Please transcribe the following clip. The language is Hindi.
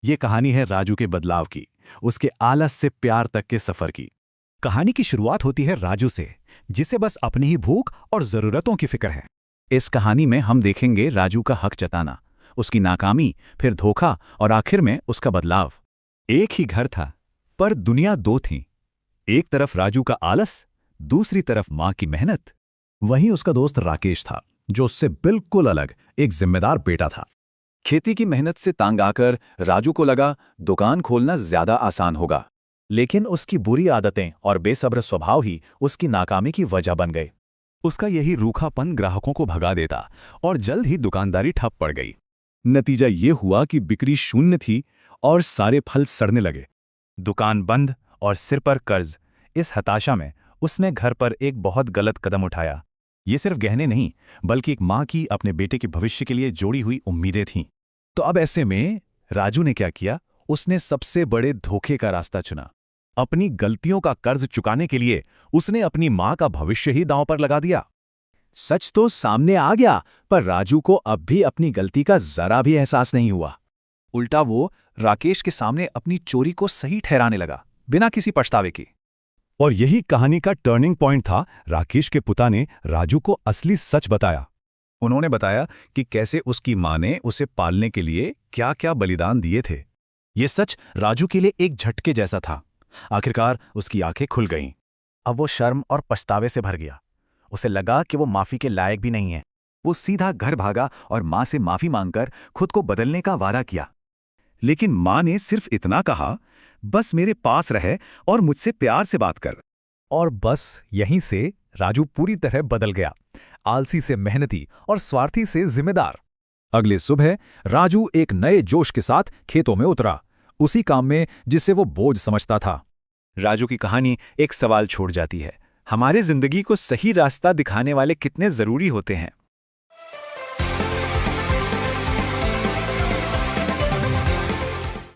ये कहानी है राजू के बदलाव की, उसके आलस से प्यार तक के सफर की। कहानी की शुरुआत होती है राजू से, जिसे बस अपनी ही भूख और जरूरतों की फिक्र है। इस कहानी में हम देखेंगे राजू का हक जताना, उसकी नाकामी, फिर धोखा और आखिर में उसका बदलाव। एक ही घर था, पर दुनिया दो थी। एक तरफ राजू का आलस, दूसरी तरफ मां की मेहनत। वहीं उसका दोस्त राकेश था, जो उससे बिल्कुल अलग, एक जिम्मेदार बेटा था। खेती की मेहनत से तंग आकर राजू को लगा दुकान खोलना ज्यादा आसान होगा। लेकिन उसकी बुरी आदतें और बेसब्र स्वभाव ही उसकी नाकामी की वजह बन गए। उसका यही रूखापन ग्राहकों को भगा देता और जल्द ही दुकानदारी ठप पड़ गई। नतीजा ये हुआ कि बिक्री शून्य थी और सारे फल सड़ने लगे। दुकान बंद और सिर पर कर्ज। इस हताशा में उसने घर पर एक बहुत गलत कदम उठाया। ये सिर्फ गहने नहीं, बल्कि एक माँ की अपने बेटे के भविष्य के लिए जोड़ी हुई उम्मीदें थीं। तो अब ऐसे में राजू ने क्या किया? उसने सबसे बड़े धोखे का रास्ता चुना। अपनी गलतियों का कर्ज चुकाने के लिए उसने अपनी माँ का भविष्य ही दांव पर लगा दिया। सच तो सामने आ गया, पर राजू को अब भी अपनी गलती का जरा भी एहसास नहीं हुआ। उल्टा वो राकेश के सामने अपनी चोरी को सही ठहराने लगा, बिना किसी पछतावे के। और यही कहानी का टर्निंग पॉइंट था। राकेश के पिता ने राजू को असली सच बताया। उन्होंने बताया कि कैसे उसकी माँ ने उसे पालने के लिए क्या-क्या बलिदान दिए थे। ये सच राजू के लिए एक झटके जैसा था। आखिरकार उसकी आंखें खुल गईं। अब वो शर्म और पछतावे से भर गया। उसे लगा कि वो माफी के लायक भी नहीं है। वो सीधा घर भागा और माँ से माफी मांगकर खुद को बदलने का वादा किया। लेकिन माँ ने सिर्फ इतना कहा, बस मेरे पास रहे और मुझसे प्यार से बात कर। और बस यहीं से राजू पूरी तरह बदल गया, आलसी से मेहनती और स्वार्थी से जिम्मेदार। अगले सुबह राजू एक नए जोश के साथ खेतों में उतरा, उसी काम में जिसे वो बोझ समझता था। राजू की कहानी एक सवाल छोड़ जाती है, हमारे जिंदगी को सही रास्ता दिखाने वाले कितने जरूरी होते हैं।